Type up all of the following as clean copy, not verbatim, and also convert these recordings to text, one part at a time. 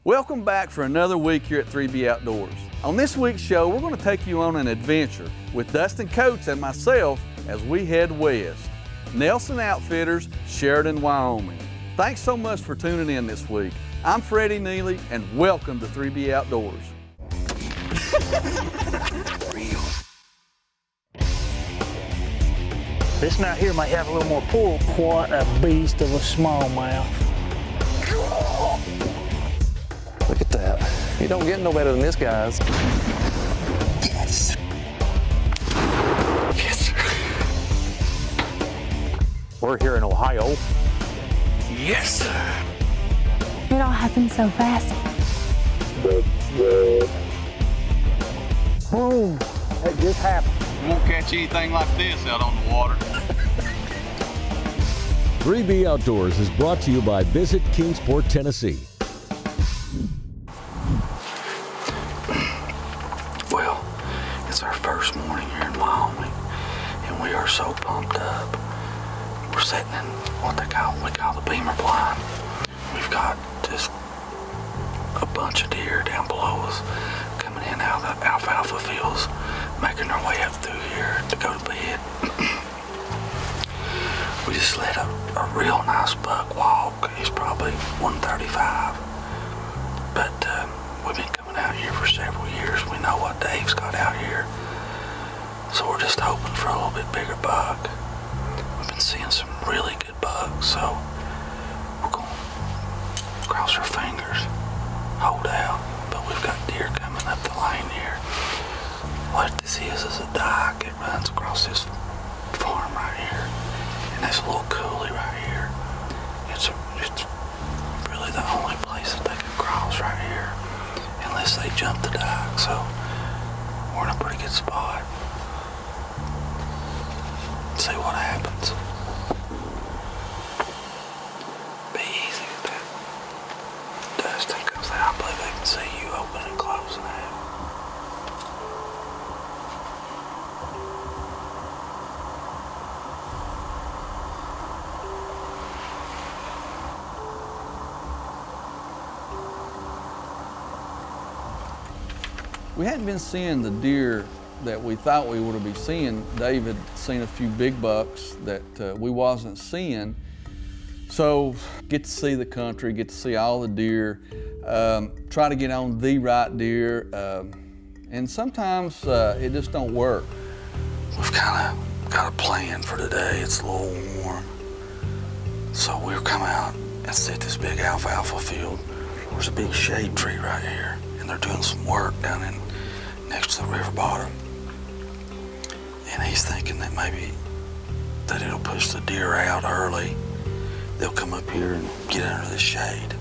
Welcome back for another week here at 3B Outdoors. On this week's show, we're going to take you on an adventure with Dustin Coates and myself as we head west. Nelson Outfitters, Sheridan, Wyoming. Thanks so much for tuning in this week. I'm Freddie Neeley, and welcome to 3B Outdoors. This night here might have a little more pull. What a beast of a smallmouth. Look at that. You don't get no better than this, guys. Yes. Yes, sir. We're here in Ohio. Yes, sir. It all happened so fast. Boom. That just happened. You won't catch anything like this out on the water. 3B Outdoors is brought to you by Visit Kingsport, Tennessee. Well, it's our first morning here in Wyoming, and we are so pumped up. We're sitting in what we call the beamer blind. We've got just a bunch of deer down below us coming in out of the alfalfa fields, making their way up through here to go to bed. We just let a real nice buck walk. He's probably 135. But we've been coming out here for several years. We know what Dave's got out here. So we're just hoping for a little bit bigger buck. We've been seeing some really good bucks, so we're going to cross our fingers, hold out. But we've got deer coming up the lane here. What this is a dike. It runs across this farm right here. And there's a little coulee right here. It's really the only place that they can cross right here, unless they jump the dike. So we're in a pretty good spot. See what happens. Be easy with that. Dustin comes out. I believe they can see you open and closing it. We hadn't been seeing the deer that we thought we would be seeing. Dave had seen a few big bucks that we wasn't seeing. So get to see the country, get to see all the deer, try to get on the right deer, and sometimes it just don't work. We've kind of got a plan for today. It's a little warm. So we'll come out and sit this big alfalfa field. There's a big shade tree right here, and they're doing some work down in next to the river bottom. And he's thinking that maybe that it'll push the deer out early. They'll come up here and get under the shade.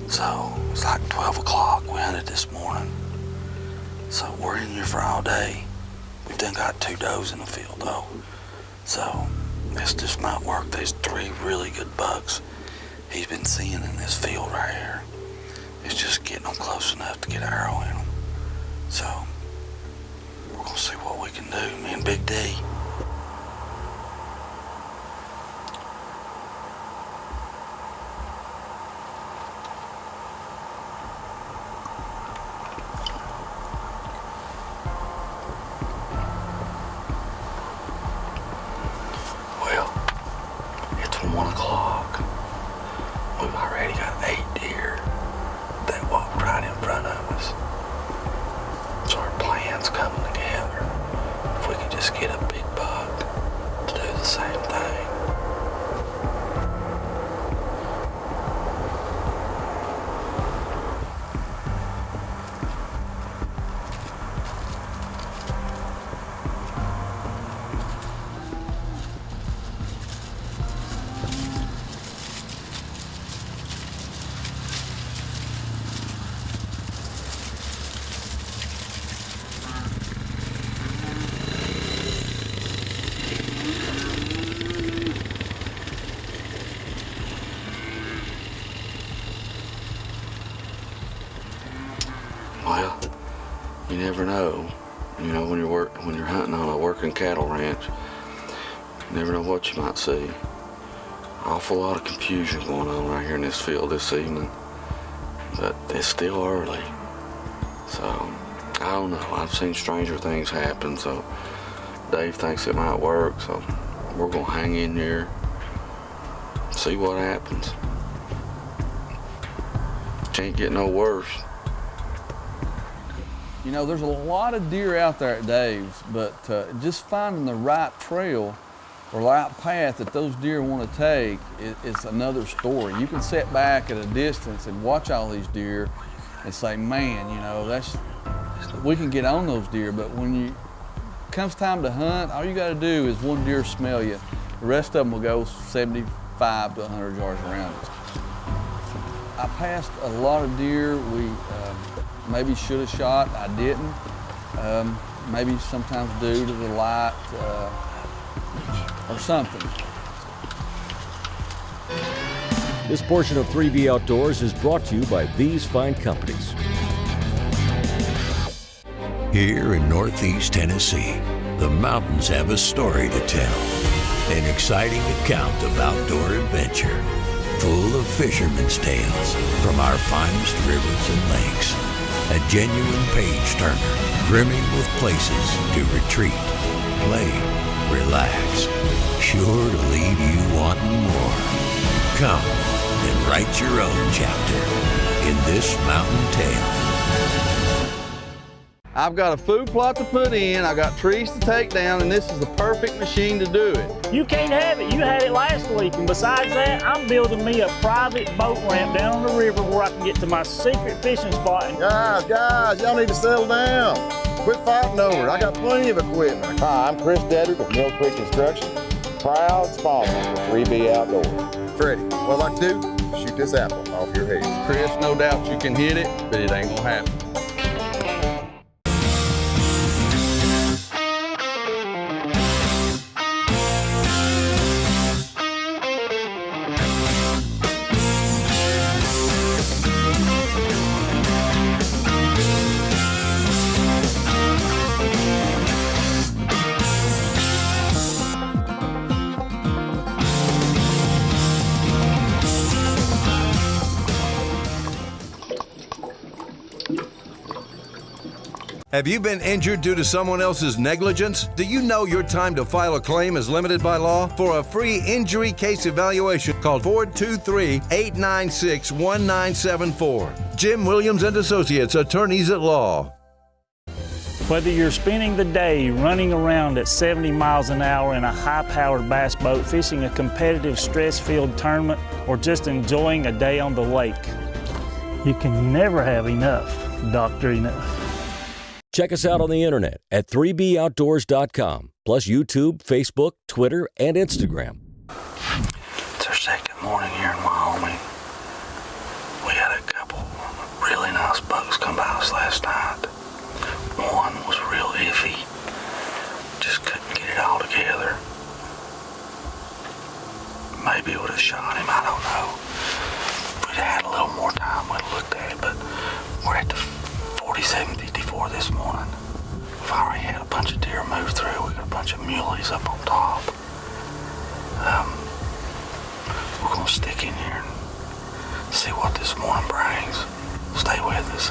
So it's like 12 o'clock. We hunted this morning. So we're in here for all day. We've done got 2 does in the field though. So this just might work. There's 3 really good bucks he's been seeing in this field right here. It's just getting them close enough to get an arrow in them. So we're gonna see what we can do, me and Big D. Well, it's 1 o'clock. We've already got 8 deer that walked right in front of us. So our plan's coming together. If we could just get a big buck to do the same thing. Well, you never know. You know, when you're hunting on a working cattle ranch, you never know what you might see. Awful lot of confusion going on right here in this field this evening. but it's still early. So, I don't know. I've seen stranger things happen, so Dave thinks it might work, so we're gonna hang in there, see what happens. Can't get no worse. You know, there's a lot of deer out there at Dave's, but just finding the right trail or right path that those deer want to take is another story. You can sit back at a distance and watch all these deer and say, man, you know, we can get on those deer, but when it comes time to hunt, all you got to do is one deer smell you. The rest of them will go 75 to 100 yards around us. I passed a lot of deer we maybe should have shot. I didn't. Maybe sometimes due to the light or something. This portion of 3B Outdoors is brought to you by these fine companies. Here in Northeast Tennessee, the mountains have a story to tell. An exciting account of outdoor adventure, full of fishermen's tales from our finest rivers and lakes. A genuine page-turner, brimming with places to retreat, play, relax. Sure to leave you wanting more. Come and write your own chapter in this mountain tale. I've got a food plot to put in, I got trees to take down, and this is the perfect machine to do it. You can't have it. You had it last week. And besides that, I'm building me a private boat ramp down on the river where I can get to my secret fishing spot. Guys, y'all need to settle down. Quit fighting over it. I got plenty of equipment. Hi, I'm Chris Dedrick with Mill Creek Construction, proud sponsor for 3B Outdoors. Freddie, what I'd like to do, shoot this apple off your head. Chris, no doubt you can hit it, but it ain't gonna happen. Have you been injured due to someone else's negligence? Do you know your time to file a claim is limited by law? For a free injury case evaluation, call 423-896-1974. Jim Williams and Associates, attorneys at law. Whether you're spending the day running around at 70 miles an hour in a high-powered bass boat, fishing a competitive stress-filled tournament, or just enjoying a day on the lake, you can never have enough, Dr. Enough. Check us out on the internet at 3boutdoors.com, plus YouTube, Facebook, Twitter, and Instagram. It's our second morning here in Wyoming. We had a couple really nice bucks come by us last night. One was real iffy. Just couldn't get it all together. Maybe would have shot him, I don't know. If we'd had a little more time, we'd have looked at it, but we're at the 4754 this morning. We've already had a bunch of deer move through. We got a bunch of muleys up on top. We're gonna stick in here and see what this morning brings. Stay with us.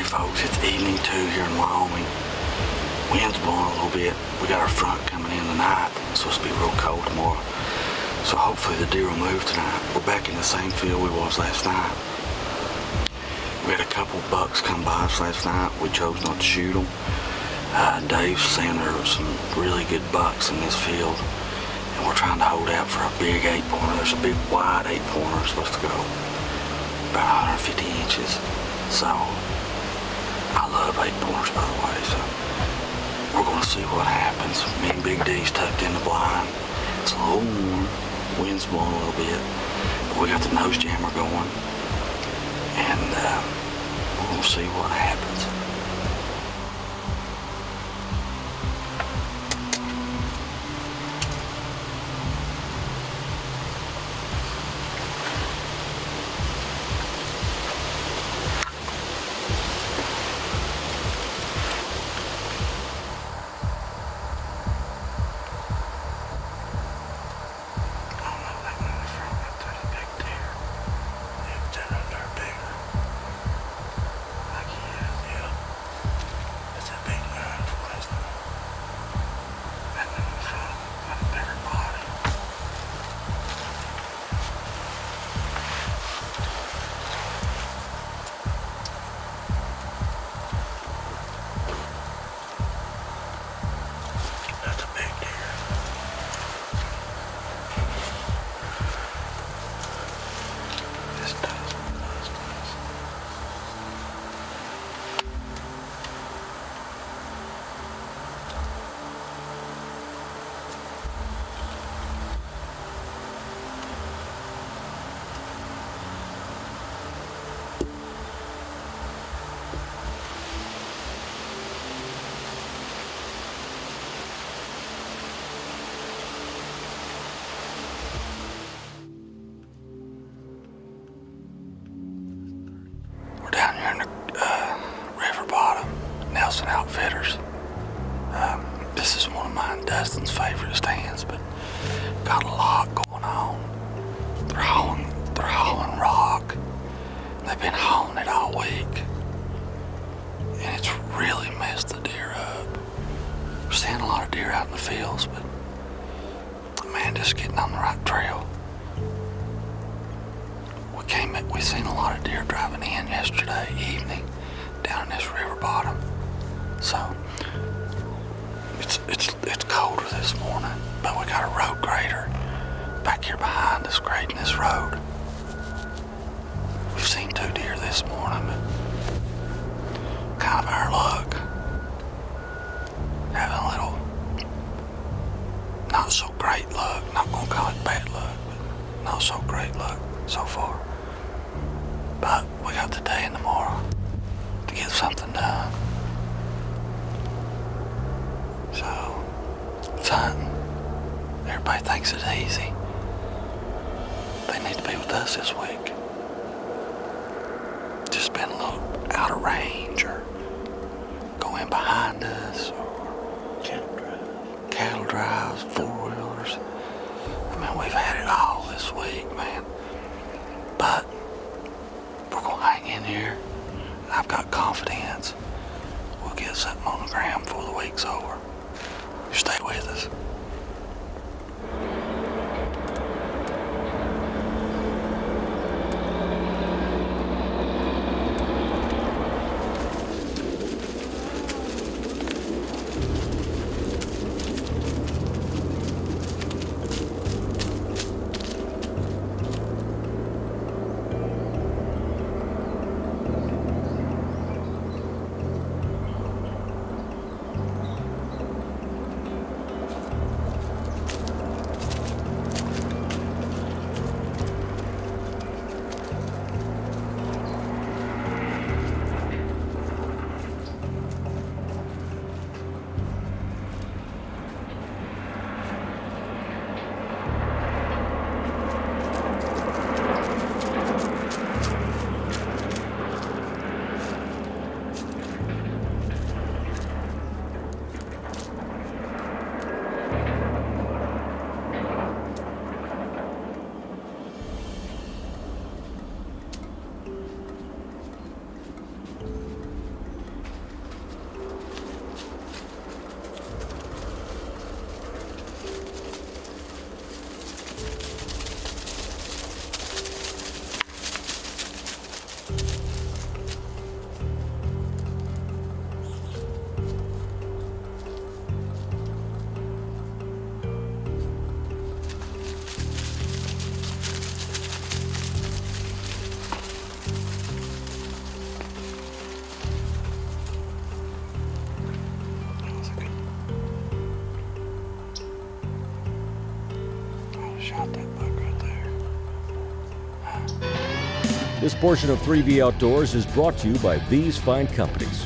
Folks, it's evening 2 here in Wyoming. Wind's blowing a little bit. We got our front coming in tonight. It's supposed to be real cold tomorrow. So hopefully the deer will move tonight. We're back in the same field we was last night. We had a couple bucks come by us last night. We chose not to shoot them. Dave's saying there were some really good bucks in this field. And we're trying to hold out for a big 8-pointer. There's a big wide 8-pointer supposed to go about 150 inches. So I love 8-pointers, by the way, so we're going to see what happens. Me and Big D's tucked in the blind. It's a little warm. Wind's blowing a little bit. But we got the nose jammer going. And we're going to see what happens. down here in the river bottom, Nelson Outfitters. This is one of mine and Dustin's favorite stands, but got a lot going on. They're hauling rock. They've been hauling it all week. And it's really messed the deer up. We're seeing a lot of deer out in the fields, but man, just getting on the right trail. We seen a lot of deer driving in yesterday evening down in this river bottom. So it's colder this morning, but we got a road grader back here behind us grading this road. We've seen 2 deer this morning, but kind of our luck. Having a little not so great luck, not gonna call it bad luck, but not so great luck so far. But we got today and tomorrow to get something done. So, it's hunting. Everybody thinks it's easy. They need to be with us this week. Just been a little out of range, or go in behind us, or cattle drives, 4-wheelers. I mean, we've had it all this week, man. But we're gonna hang in here. I've got confidence we'll get something on the ground before the week's over. You stay with us. This portion of 3B Outdoors is brought to you by these fine companies.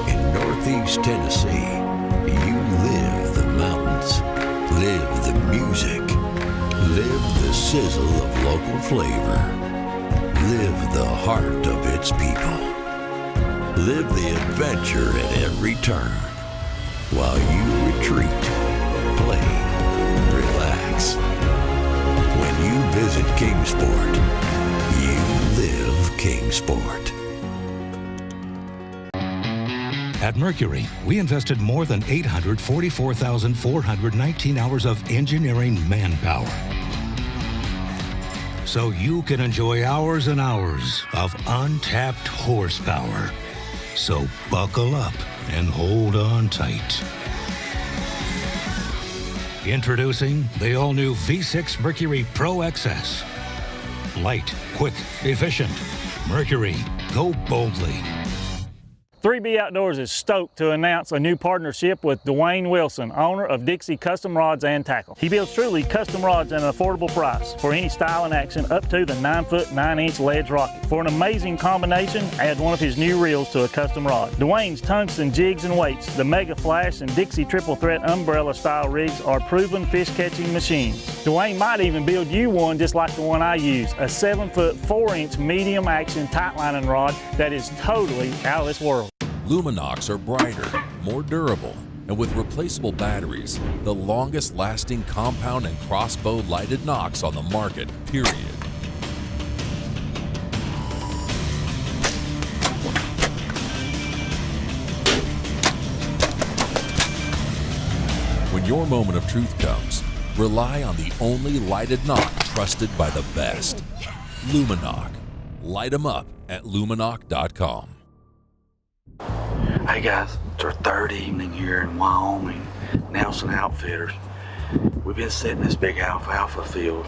In Northeast Tennessee, you live the mountains, live the music, live the sizzle of local flavor, live the heart of its people, live the adventure at every turn, while you retreat, play, relax. When you visit Kingsport, you live Kingsport. At Mercury, we invested more than 844,419 hours of engineering manpower, so you can enjoy hours and hours of untapped horsepower. So buckle up and hold on tight. Introducing the all-new V6 Mercury Pro XS. Light, quick, efficient. Mercury, go boldly. 3B Outdoors is stoked to announce a new partnership with Dwayne Wilson, owner of Dixie Custom Rods and Tackle. He builds truly custom rods at an affordable price for any style and action up to the 9-foot 9-inch ledge rocket. For an amazing combination, add one of his new reels to a custom rod. Dwayne's tungsten jigs and weights, the Mega Flash and Dixie Triple Threat umbrella style rigs are proven fish catching machines. Dwayne might even build you one just like the one I use, a 7-foot 4-inch medium action tight lining rod that is totally out of this world. Luminox are brighter, more durable, and with replaceable batteries, the longest lasting compound and crossbow lighted nocks on the market, period. When your moment of truth comes, rely on the only lighted nock trusted by the best. Luminox. Light 'em up at luminox.com. Hey guys, it's our third evening here in Wyoming, Nelson Outfitters. We've been sitting in this big alfalfa field.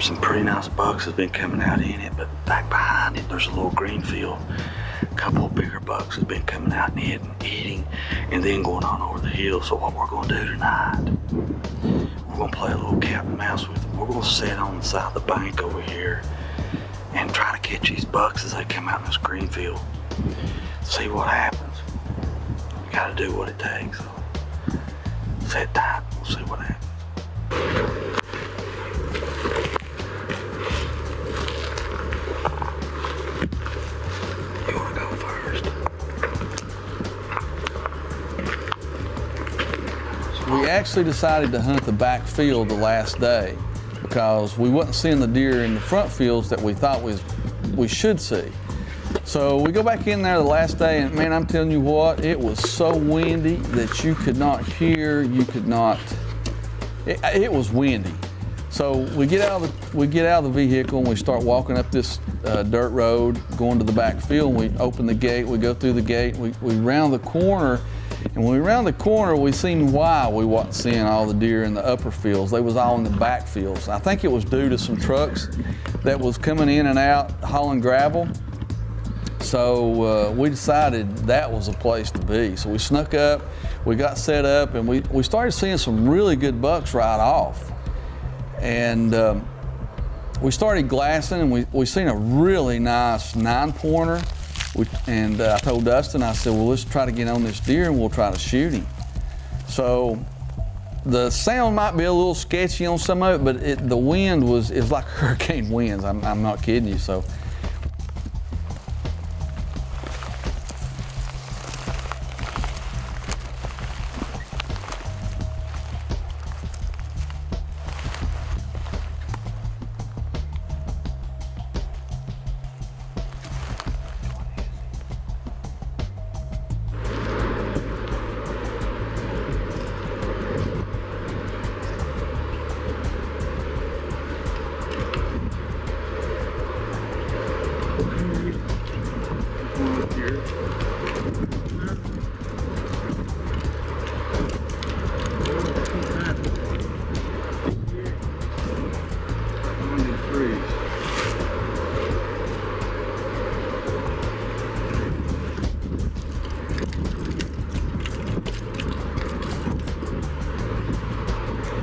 Some pretty nice bucks have been coming out in it, but back behind it there's a little green field. A couple of bigger bucks have been coming out in it and eating, and then going on over the hill. So what we're gonna do tonight, we're gonna play a little cat and mouse with them. We're gonna sit on the side of the bank over here and try to catch these bucks as they come out in this green field. See what happens. You gotta do what it takes. So sit tight, we'll see what happens. You wanna go first? We actually decided to hunt the back field the last day because we wasn't seeing the deer in the front fields that we thought we should see. So we go back in there the last day, and man, I'm telling you what, it was so windy that you could not hear, it was windy. So we get out of the vehicle and we start walking up this dirt road, going to the back field. We open the gate, we go through the gate, we round the corner, and when we round the corner, we seen why we wasn't seeing all the deer in the upper fields. They was all in the back fields. I think it was due to some trucks that was coming in and out hauling gravel. So we decided that was a place to be. So we snuck up, we got set up, and we started seeing some really good bucks right off. And we started glassing, and we seen a really nice 9-pointer. I told Dustin, I said, well, let's try to get on this deer and we'll try to shoot him. So the sound might be a little sketchy on some of it, but the wind is like hurricane winds. I'm not kidding you. So.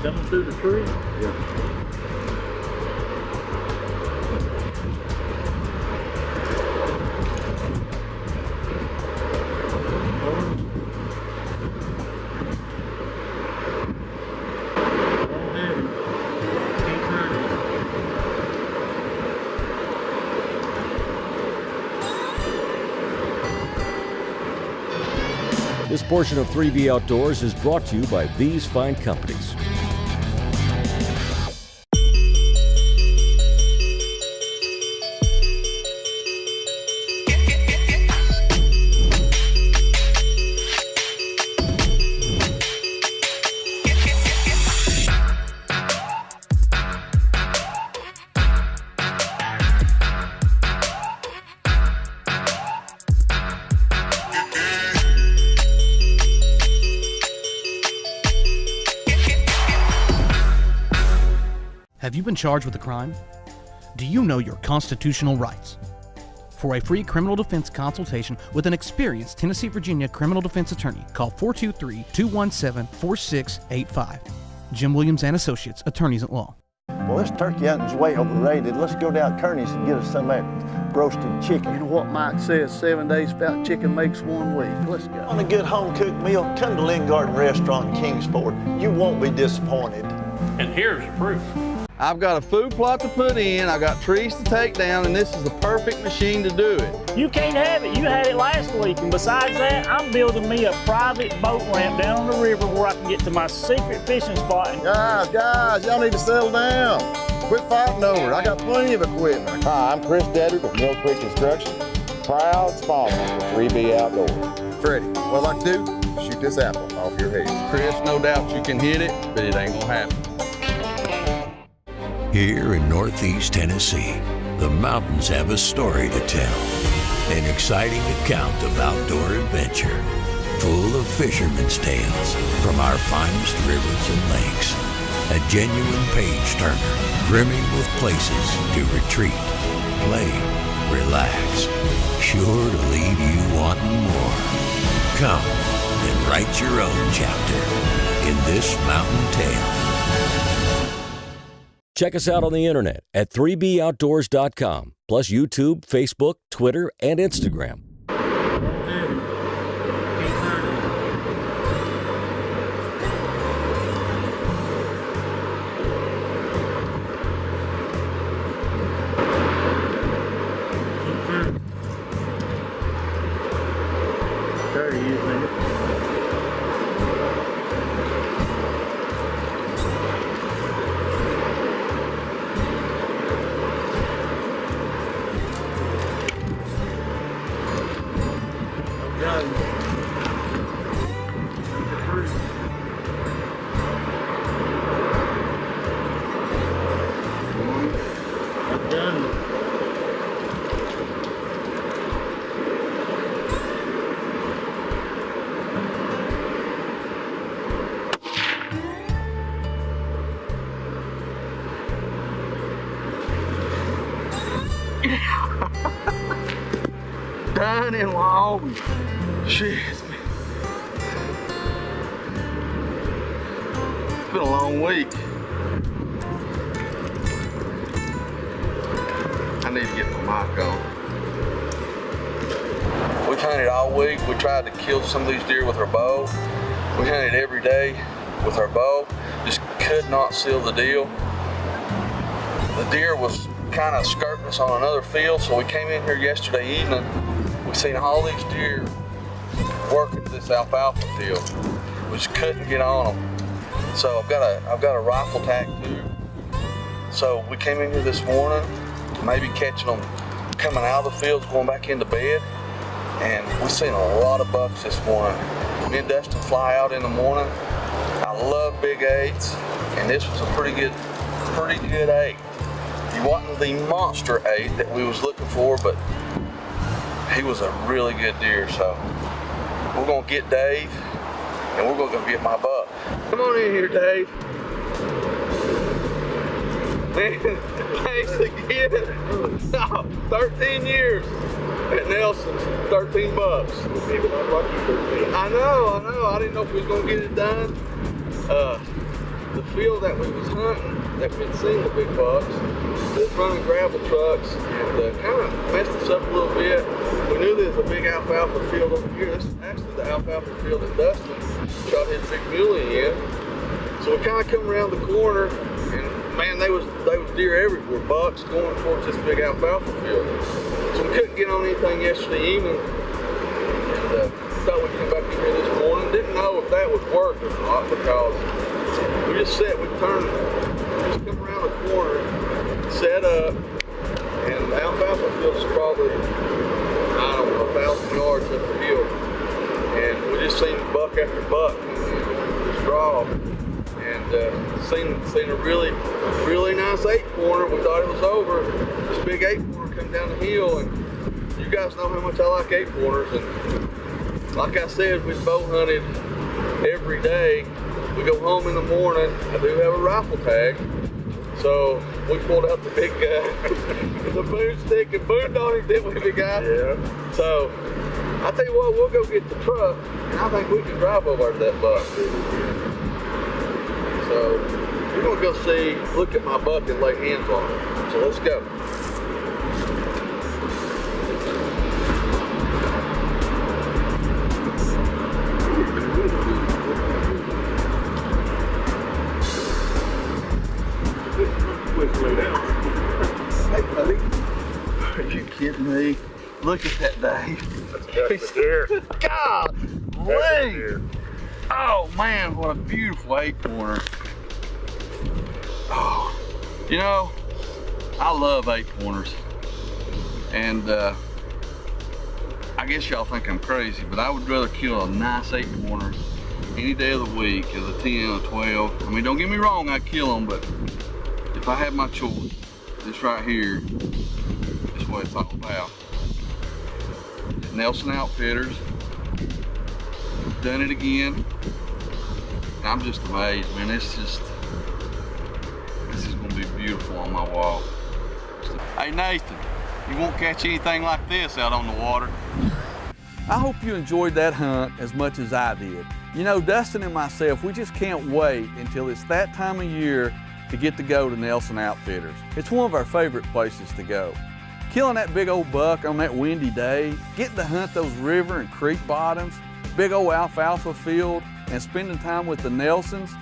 Jumping through the tree? Yeah. This portion of 3B Outdoors is brought to you by these fine companies. Have you been charged with a crime? Do you know your constitutional rights? for a free criminal defense consultation with an experienced Tennessee, Virginia criminal defense attorney. Call 423-217-4685. Jim Williams and Associates, Attorneys at Law. Well, this turkey hunting's way overrated. Let's go down Kearney's and get us some of that roasted chicken. You know what Mike says, 7 days without chicken makes 1 week. Let's go. On a good home-cooked meal, come to Lynn Garden Restaurant in Kingsport. You won't be disappointed. And here's the proof. I've got a food plot to put in, I got trees to take down, and this is the perfect machine to do it. You can't have it. You had it last week. And besides that, I'm building me a private boat ramp down on the river where I can get to my secret fishing spot. Guys, y'all need to settle down. Quit fighting over it. I got plenty of equipment. Hi, I'm Chris Dedrick with Mill Creek Construction, proud sponsor for 3B Outdoors. Freddie, what I'd like to do, shoot this apple off your head. Chris, no doubt you can hit it, but it ain't gonna happen. Here in Northeast Tennessee, the mountains have a story to tell. An exciting account of outdoor adventure, full of fishermen's tales from our finest rivers and lakes. A genuine page-turner, brimming with places to retreat, play, relax. Sure to leave you wanting more. Come and write your own chapter in this mountain tale. Check us out on the internet at 3boutdoors.com, plus YouTube, Facebook, Twitter, and Instagram. Done in Wyoming. Shit. It's been a long week. I need to get my mic on. We've hunted all week. We tried to kill some of these deer with our bow. We hunted every day with our bow. Just could not seal the deal. The deer was kind of skirting us on another field, so we came in here yesterday evening. We seen all these deer working this alfalfa field. We just couldn't get on them. So I've got a rifle tack too. So we came in here this morning, maybe catching them coming out of the fields, going back into bed, and we seen a lot of bucks this morning. Me and Dustin fly out in the morning. I love big 8s, and this was a pretty good 8. He wasn't the monster 8 that we was looking for, but he was a really good deer. So we're gonna get Dave, and we're gonna go get my buck. Come on in here, Dave. Man, thanks again. 13 years at Nelson's, 13 bucks. I know. I didn't know if we was gonna get it done. The field that we was hunting, that we'd seen the big bucks, was running gravel trucks, and kind of messed us up a little bit. We knew there was a big alfalfa field over here. This is actually the alfalfa field that Dustin shot his big muley in. So we kind of come around the corner, and man, they was deer everywhere, bucks going towards this big alfalfa field. So we couldn't get on anything yesterday evening, and thought we'd come back in here this morning. Didn't know if that would work or not, because we just come around the corner, set up, and the alfalfa field is probably, 1,000 yards up the hill. And we just seen buck after buck in this draw. And seen a really, really nice 8-pointer. We thought it was over. This big 8-pointer come down the hill, and you guys know how much I like 8-pointers. And like I said, we bow hunted every day. We go home in the morning. I do have a rifle tag, So we pulled out the big the boomstick and boomed on him, didn't we, big guy? Yeah. So I tell you what, we'll go get the truck, and I think we can drive over to that buck. So we're gonna go see, look at my buck and lay hands on it. So let's go. Hey buddy, are you kidding me? Look at that Dave. That's a deer. God, oh man, what a beautiful 8-pointer. Oh, you know, I love 8-pointers, and I guess y'all think I'm crazy, but I would rather kill a nice 8-pointer any day of the week as a 10 or 12. I mean, don't get me wrong, I'd kill them, but if I had my choice, this right here is what it's all about. Nelson Outfitters, done it again. I'm just amazed, man. This is gonna be beautiful on my wall. Hey Nathan, you won't catch anything like this out on the water. I hope you enjoyed that hunt as much as I did. You know, Dustin and myself, we just can't wait until it's that time of year to get to go to Nelson Outfitters. It's one of our favorite places to go. Killing that big old buck on that windy day, getting to hunt those river and creek bottoms, big old alfalfa field, and spending time with the Nelsons,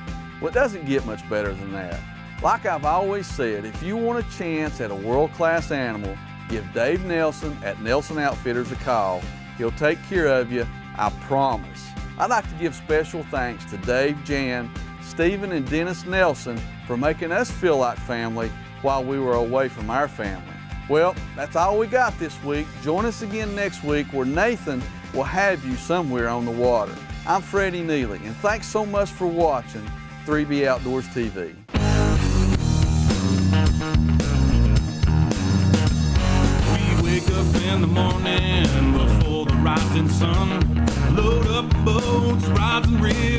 well, it doesn't get much better than that. Like I've always said, if you want a chance at a world-class animal, give Dave Nelson at Nelson Outfitters a call. He'll take care of you, I promise. I'd like to give special thanks to Dave, Jan, Stephen, and Dennis Nelson for making us feel like family while we were away from our family. Well, that's all we got this week. Join us again next week where Nathan will have you somewhere on the water. I'm Freddie Neeley, and thanks so much for watching 3B Outdoors TV. We wake up in the morning before the rising sun, load up boats, rods and reels.